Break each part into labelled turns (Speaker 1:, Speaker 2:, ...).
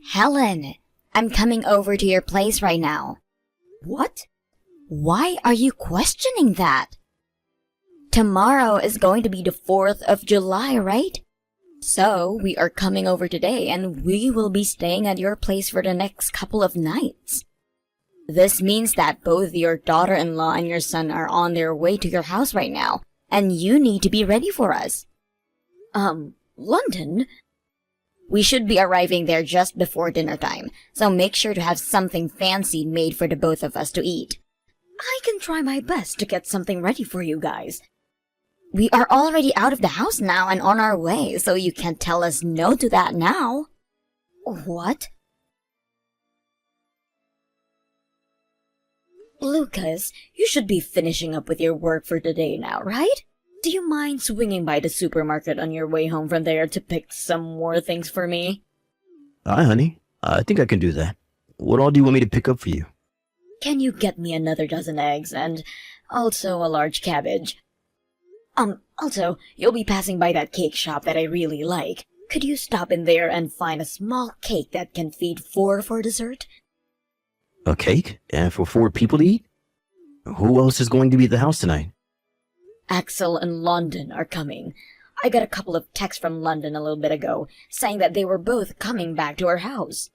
Speaker 1: Helen, I'm coming over to your place right now. What? Why are you questioning that? Tomorrow is going to be the 4th of July, right? So, we are coming over today and we will be staying at your place for the next couple of nights. This means that both your daughter-in-law and your son are on their way to your house right now, and you need to be ready for us. London? We should be arriving there just before dinner time, so make sure to have something fancy made for the both of us to eat. I can try my best to get something ready for you guys. We are already out of the house now and on our way, so you can't tell us no to that now. What? Lucas, you should be finishing up with your work for today now, right? Do you mind swinging by the supermarket on your way home from there to pick some more things for me?
Speaker 2: Hi, honey. I think I can do that. What all do you want me to pick up for you?
Speaker 1: Can you get me another dozen eggs and also a large cabbage? Also, you'll be passing by that cake shop that I really like. Could you stop in there and find a small cake that can feed 4 for dessert?
Speaker 2: A cake? And for 4 people to eat? Who else is going to be at the house tonight?
Speaker 1: Axel and London are coming. I got a couple of texts from London a little bit ago, saying that they were both coming back to our house.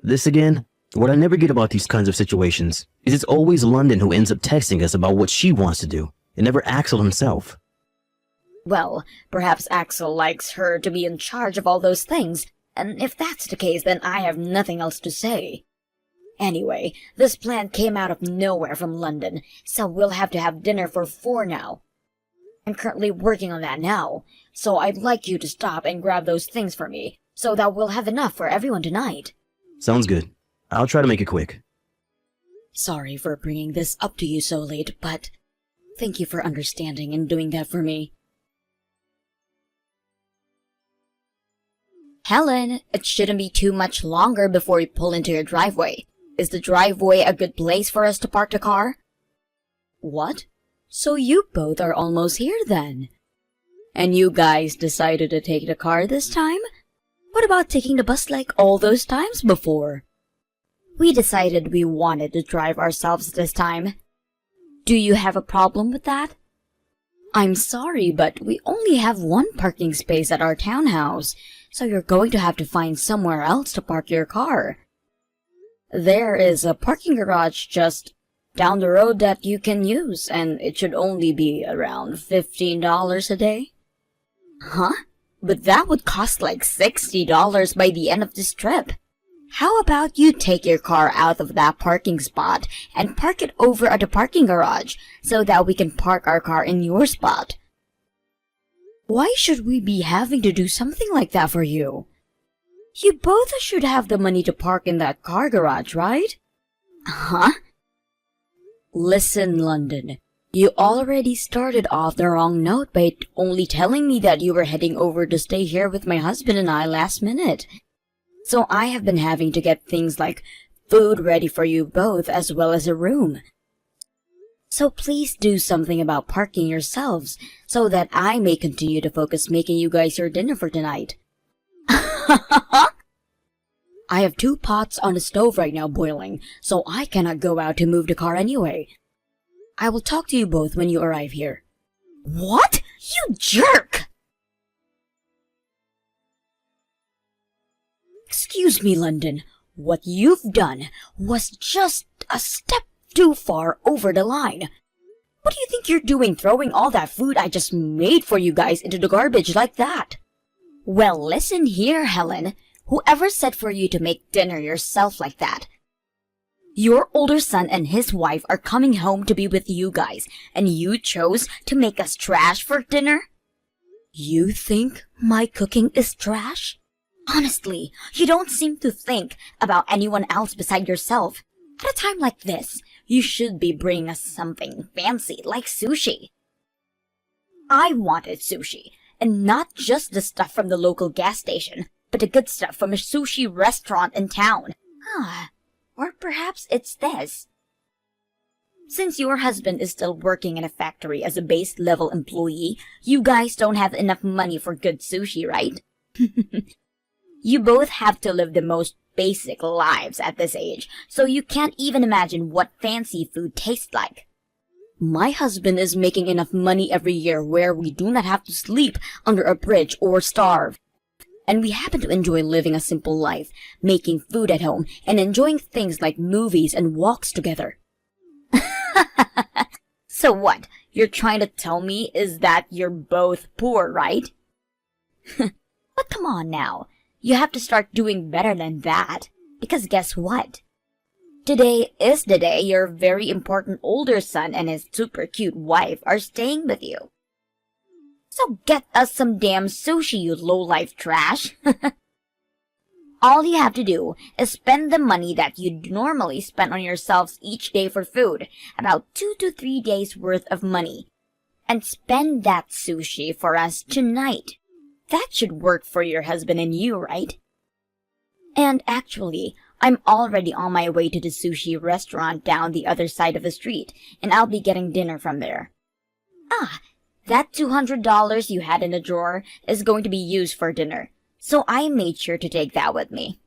Speaker 2: This again? What I never get about these kinds of situations is it's always London who ends up texting us about what she wants to do, and never Axel himself.
Speaker 1: Well, perhaps Axel likes her to be in charge of all those things, and if that's the case, then I have nothing else to say. Anyway, this plan came out of nowhere from London, so we'll have to have dinner for 4 now. I'm currently working on that now, so I'd like you to stop and grab those things for me, so that we'll have enough for everyone tonight.
Speaker 2: Sounds good. I'll try to make it quick.
Speaker 1: Sorry for bringing this up to you so late, but thank you for understanding and doing that for me. Helen, it shouldn't be too much longer before we pull into your driveway. Is the driveway a good place for us to park the car? What? So you both are almost here then? And you guys decided to take the car this time? What about taking the bus like all those times before? We decided we wanted to drive ourselves this time. Do you have a problem with that? I'm sorry, but we only have 1 parking space at our townhouse, so you're going to have to find somewhere else to park your car. There is a parking garage just down the road that you can use, and it should only be around $15 a day. Huh? But that would cost like $60 by the end of this trip. How about you take your car out of that parking spot and park it over at the parking garage so that we can park our car in your spot? Why should we be having to do something like that for you? You both should have the money to park in that car garage, right? Huh? Listen, London. You already started off the wrong note by only telling me that you were heading over to stay here with my husband and I last minute. So I have been having to get things like food ready for you both as well as a room. So please do something about parking yourselves so that I may continue to focus making you guys your dinner for tonight. I have 2 pots on the stove right now boiling, so I cannot go out to move the car anyway. I will talk to you both when you arrive here. What? You jerk! Excuse me, London. What you've done was just a step too far over the line. What do you think you're doing throwing all that food I just made for you guys into the garbage like that? Well, listen here, Helen. Whoever said for you to make dinner yourself like that? Your older son and his wife are coming home to be with you guys, and you chose to make us trash for dinner? You think my cooking is trash? Honestly, you don't seem to think about anyone else beside yourself. At a time like this, you should be bringing us something fancy like sushi. I wanted sushi, and not just the stuff from the local gas station, but the good stuff from a sushi restaurant in town. Or perhaps it's this. Since your husband is still working in a factory as a base-level employee, you guys don't have enough money for good sushi, right? You both have to live the most basic lives at this age, so you can't even imagine what fancy food tastes like. My husband is making enough money every year where we do not have to sleep under a bridge or starve. And we happen to enjoy living a simple life, making food at home, and enjoying things like movies and walks together. So what you're trying to tell me is that you're both poor, right? But come on now, you have to start doing better than that. Because guess what? Today is the day your very important older son and his super cute wife are staying with you. So get us some damn sushi, you low-life trash. All you have to do is spend the money that you'd normally spend on yourselves each day for food, about 2 to 3 days worth of money, and spend that sushi for us tonight. That should work for your husband and you, right? And actually, I'm already on my way to the sushi restaurant down the other side of the street, and I'll be getting dinner from there. That $200 you had in the drawer is going to be used for dinner, so I made sure to take that with me.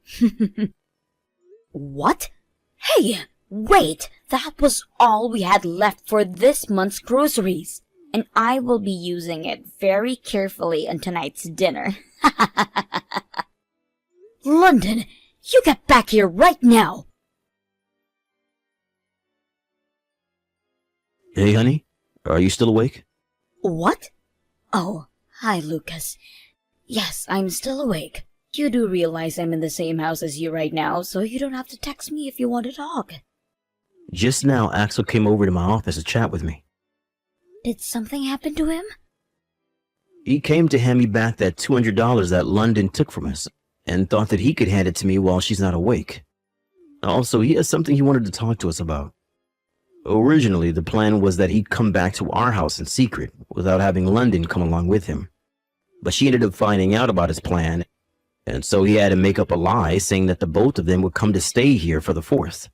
Speaker 1: What? Hey, wait! That was all we had left for this month's groceries, and I will be using it very carefully on tonight's dinner. London, you get back here right now!
Speaker 2: Hey, honey, are you still awake?
Speaker 1: What? Oh, hi, Lucas. Yes, I'm still awake. You do realize I'm in the same house as you right now, so you don't have to text me if you want to talk.
Speaker 2: Just now, Axel came over to my office to chat with me.
Speaker 1: Did something happen to him?
Speaker 2: He came to hand me back that $200 that London took from us, and thought that he could hand it to me while she's not awake. Also, he has something he wanted to talk to us about. Originally, the plan was that he'd come back to our house in secret, without having London come along with him. But she ended up finding out about his plan, and so he had to make up a lie saying that the both of them would come to stay here for the 4th.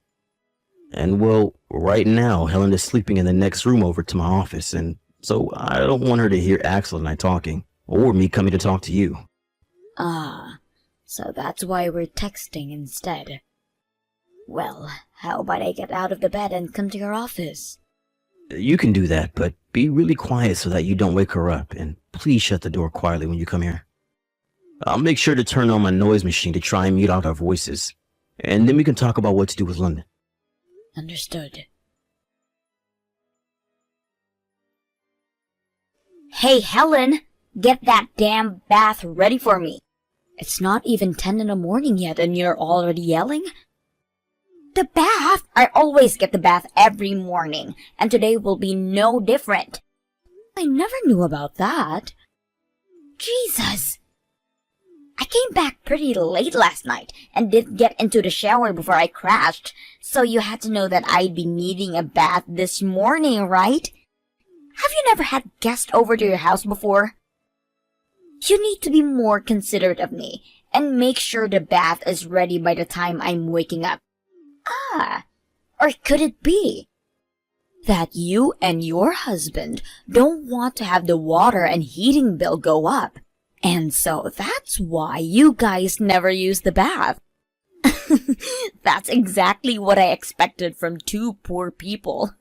Speaker 2: And well, right now, Helen is sleeping in the next room over to my office, and so I don't want her to hear Axel and I talking, or me coming to talk to you.
Speaker 1: So that's why we're texting instead. Well, how about I get out of the bed and come to your office?
Speaker 2: You can do that, but be really quiet so that you don't wake her up, and please shut the door quietly when you come here. I'll make sure to turn on my noise machine to try and mute out our voices, and then we can talk about what to do with London.
Speaker 1: Understood. Hey, Helen! Get that damn bath ready for me! It's not even 10 in the morning yet and you're already yelling? The bath? I always get the bath every morning, and today will be no different. I never knew about that. Jesus! I came back pretty late last night and didn't get into the shower before I crashed, so you had to know that I'd be needing a bath this morning, right? Have you never had guests over to your house before? You need to be more considerate of me and make sure the bath is ready by the time I'm waking up. Or could it be that you and your husband don't want to have the water and heating bill go up, and so that's why you guys never use the bath? That's exactly what I expected from two poor people.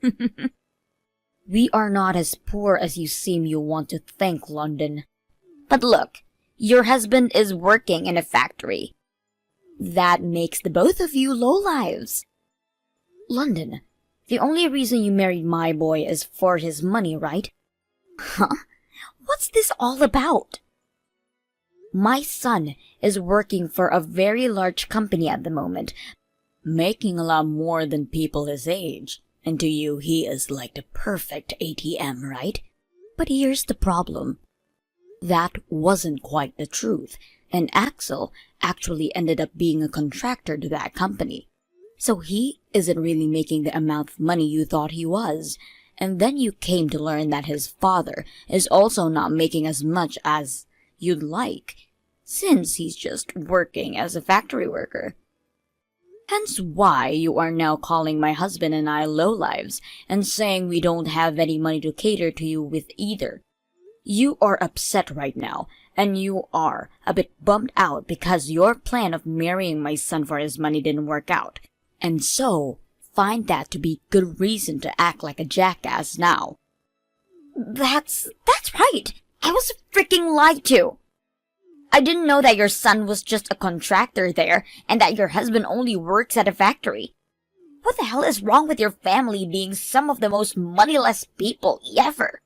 Speaker 1: We are not as poor as you seem you want to think, London. But look, your husband is working in a factory. That makes the both of you lowlives. London, the only reason you married my boy is for his money, right? Huh? What's this all about? My son is working for a very large company at the moment, making a lot more than people his age. And to you, he is like the perfect ATM, right? But here's the problem. That wasn't quite the truth, and Axel actually ended up being a contractor to that company. So he isn't really making the amount of money you thought he was. And then you came to learn that his father is also not making as much as you'd like, since he's just working as a factory worker. Hence why you are now calling my husband and I lowlives, and saying we don't have any money to cater to you with either. You are upset right now, And you are a bit bummed out because your plan of marrying my son for his money didn't work out. And so, find that to be good reason to act like a jackass now. That's right. I was freaking lied to. I didn't know that your son was just a contractor there and that your husband only works at a factory. What the hell is wrong with your family being some of the most moneyless people ever?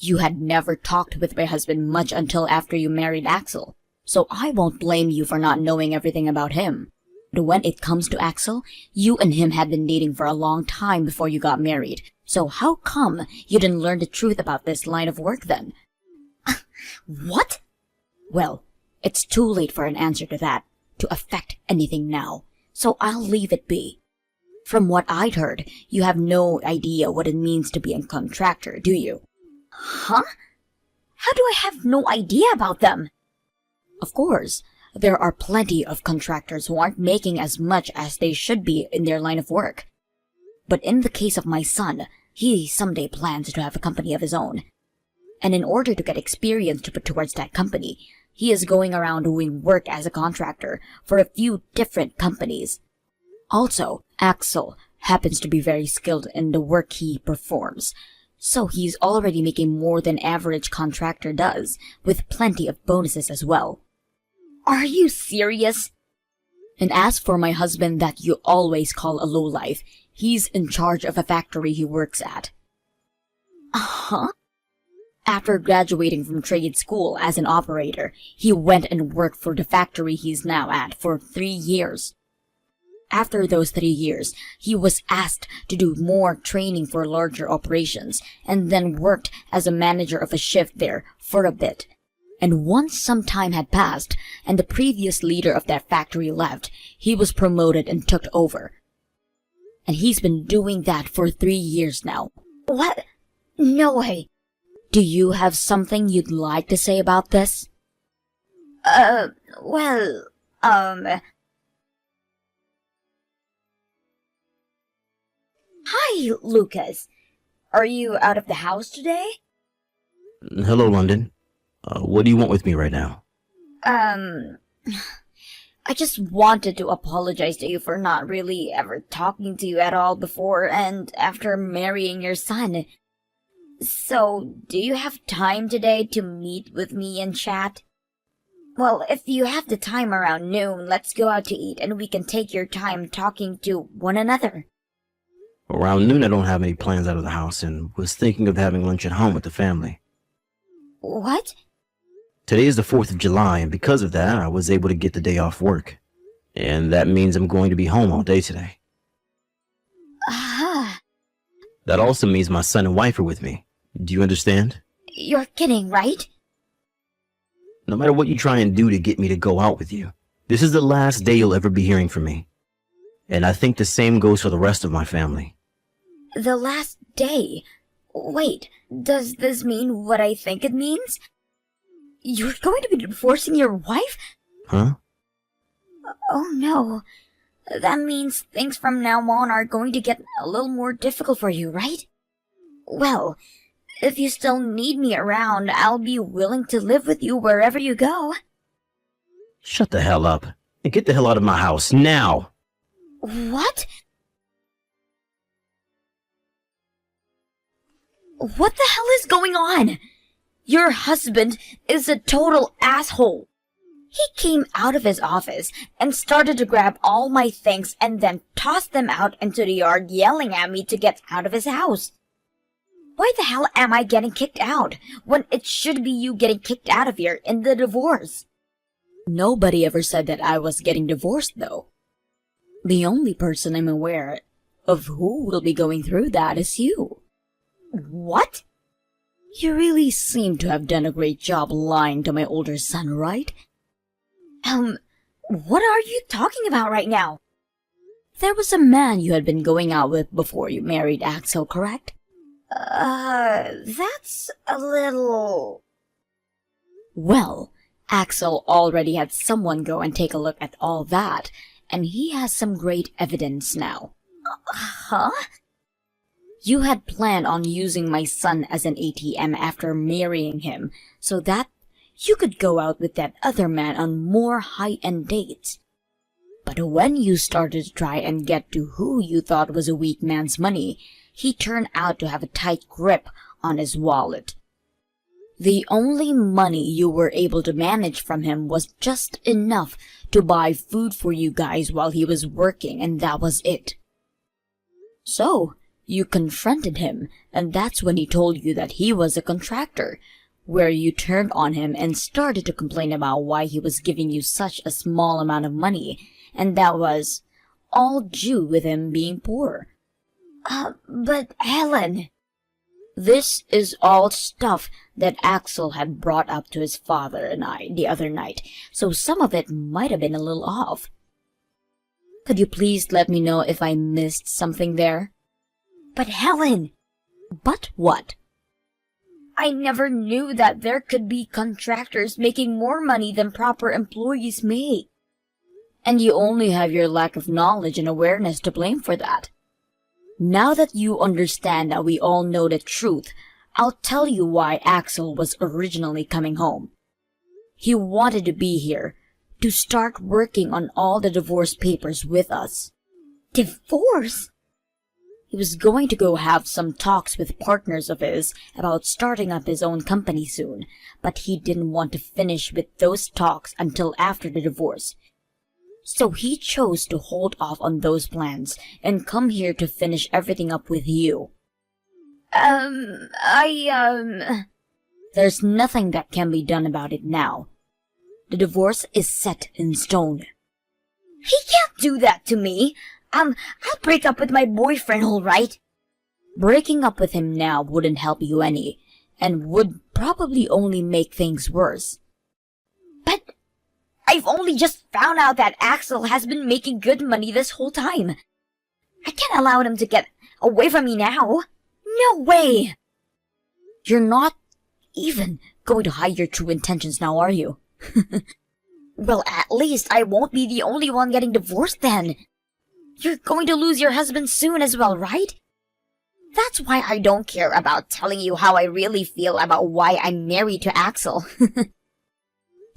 Speaker 1: You had never talked with my husband much until after you married Axel, so I won't blame you for not knowing everything about him. But when it comes to Axel, you and him had been dating for a long time before you got married, so how come you didn't learn the truth about this line of work then? What? Well, it's too late for an answer to that, to affect anything now, so I'll leave it be. From what I'd heard, you have no idea what it means to be a contractor, do you? Huh? How do I have no idea about them? Of course, there are plenty of contractors who aren't making as much as they should be in their line of work. But in the case of my son, he someday plans to have a company of his own. And in order to get experience to put towards that company, he is going around doing work as a contractor for a few different companies. Also, Axel happens to be very skilled in the work he performs, so he's already making more than average contractor does, with plenty of bonuses as well. Are you serious? And as for my husband that you always call a lowlife, he's in charge of a factory he works at. Uh-huh? After graduating from trade school as an operator, he went and worked for the factory he's now at for 3 years. After those 3 years, he was asked to do more training for larger operations, and then worked as a manager of a shift there for a bit. And once some time had passed, and the previous leader of that factory left, he was promoted and took over. And he's been doing that for 3 years now. What? No way. Do you have something you'd like to say about this? Well, Hi, Lucas. Are you out of the house today?
Speaker 2: Hello, London. What do you want with me right now?
Speaker 1: I just wanted to apologize to you for not really ever talking to you at all before and after marrying your son. So, do you have time today to meet with me and chat? Well, if you have the time around noon, let's go out to eat and we can take your time talking to one another.
Speaker 2: Around noon, I don't have any plans out of the house and was thinking of having lunch at home with the family.
Speaker 1: What?
Speaker 2: Today is the 4th of July, and because of that, I was able to get the day off work. And that means I'm going to be home all day today.
Speaker 1: Ah.
Speaker 2: That also means my son and wife are with me. Do you understand?
Speaker 1: You're kidding, right?
Speaker 2: No matter what you try and do to get me to go out with you, this is the last day you'll ever be hearing from me. And I think the same goes for the rest of my family.
Speaker 1: The last day? Wait, does this mean what I think it means? You're going to be divorcing your wife?
Speaker 2: Huh?
Speaker 1: Oh no. That means things from now on are going to get a little more difficult for you, right? Well, if you still need me around, I'll be willing to live with you wherever you go.
Speaker 2: Shut the hell up and get the hell out of my house now.
Speaker 1: What? What the hell is going on? Your husband is a total asshole. He came out of his office and started to grab all my things and then tossed them out into the yard, yelling at me to get out of his house. Why the hell am I getting kicked out when it should be you getting kicked out of here in the divorce? Nobody ever said that I was getting divorced, though. The only person I'm aware of who will be going through that is you. What? You really seem to have done a great job lying to my older son, right? What are you talking about right now? There was a man you had been going out with before you married Axel, correct? That's a little... Well, Axel already had someone go and take a look at all that, and he has some great evidence now. Huh? You had planned on using my son as an ATM after marrying him, so that you could go out with that other man on more high-end dates. But when you started to try and get to who you thought was a weak man's money, he turned out to have a tight grip on his wallet. The only money you were able to manage from him was just enough to buy food for you guys while he was working, and that was it. So, you confronted him, and that's when he told you that he was a contractor, where you turned on him and started to complain about why he was giving you such a small amount of money, and that was all due with him being poor. But Helen... This is all stuff that Axel had brought up to his father and I the other night, so some of it might have been a little off. Could you please let me know if I missed something there? But Helen... But what? I never knew that there could be contractors making more money than proper employees make. And you only have your lack of knowledge and awareness to blame for that. Now that you understand that we all know the truth, I'll tell you why Axel was originally coming home. He wanted to be here, to start working on all the divorce papers with us. Divorce? He was going to go have some talks with partners of his about starting up his own company soon, but he didn't want to finish with those talks until after the divorce. So he chose to hold off on those plans and come here to finish everything up with you. There's nothing that can be done about it now. The divorce is set in stone. He can't do that to me. I'll break up with my boyfriend, all right? Breaking up with him now wouldn't help you any, and would probably only make things worse. But I've only just found out that Axel has been making good money this whole time. I can't allow him to get away from me now. No way! You're not even going to hide your true intentions now, are you? Well, at least I won't be the only one getting divorced then. You're going to lose your husband soon as well, right? That's why I don't care about telling you how I really feel about why I'm married to Axel.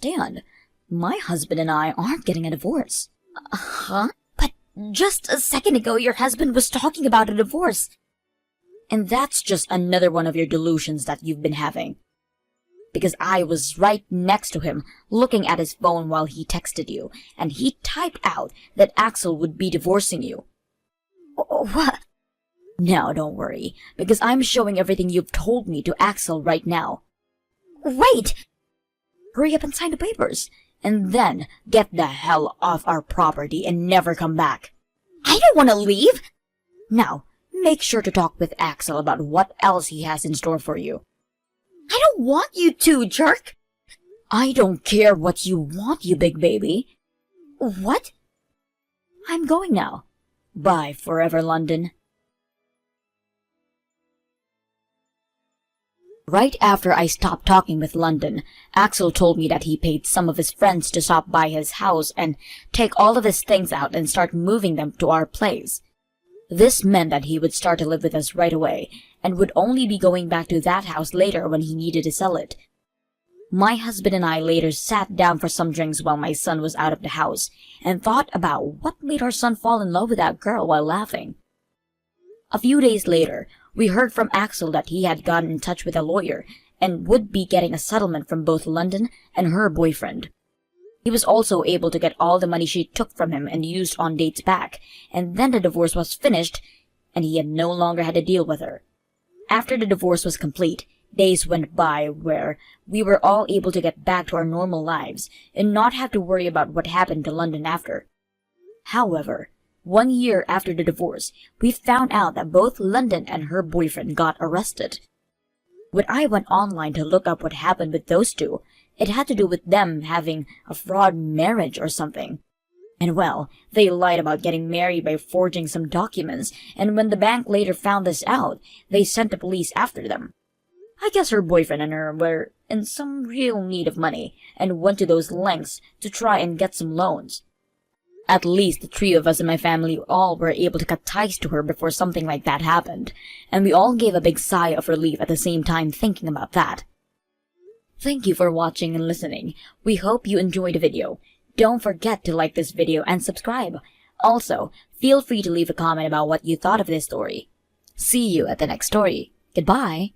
Speaker 1: Dan, my husband and I aren't getting a divorce. Huh? But just a second ago your husband was talking about a divorce. And that's just another one of your delusions that you've been having. Because I was right next to him, looking at his phone while he texted you, and he typed out that Axel would be divorcing you. What? Now don't worry, because I'm showing everything you've told me to Axel right now. Wait! Hurry up and sign the papers, and then get the hell off our property and never come back. I don't want to leave! Now, make sure to talk with Axel about what else he has in store for you. I don't want you to, jerk! I don't care what you want, you big baby. What? I'm going now. Bye forever, London. Right after I stopped talking with London, Axel told me that he paid some of his friends to stop by his house and take all of his things out and start moving them to our place. This meant that he would start to live with us right away, and would only be going back to that house later when he needed to sell it. My husband and I later sat down for some drinks while my son was out of the house, and thought about what made our son fall in love with that girl while laughing. A few days later, we heard from Axel that he had gotten in touch with a lawyer, and would be getting a settlement from both London and her boyfriend. He was also able to get all the money she took from him and used on dates back, and then the divorce was finished, and he had no longer had to deal with her. After the divorce was complete, days went by where we were all able to get back to our normal lives and not have to worry about what happened to London after. However, 1 year after the divorce, we found out that both London and her boyfriend got arrested. When I went online to look up what happened with those two, it had to do with them having a fraud marriage or something. And well, they lied about getting married by forging some documents, and when the bank later found this out, they sent the police after them. I guess her boyfriend and her were in some real need of money, and went to those lengths to try and get some loans. At least the three of us in my family all were able to cut ties to her before something like that happened, and we all gave a big sigh of relief at the same time thinking about that. Thank you for watching and listening. We hope you enjoyed the video. Don't forget to like this video and subscribe. Also, feel free to leave a comment about what you thought of this story. See you at the next story. Goodbye.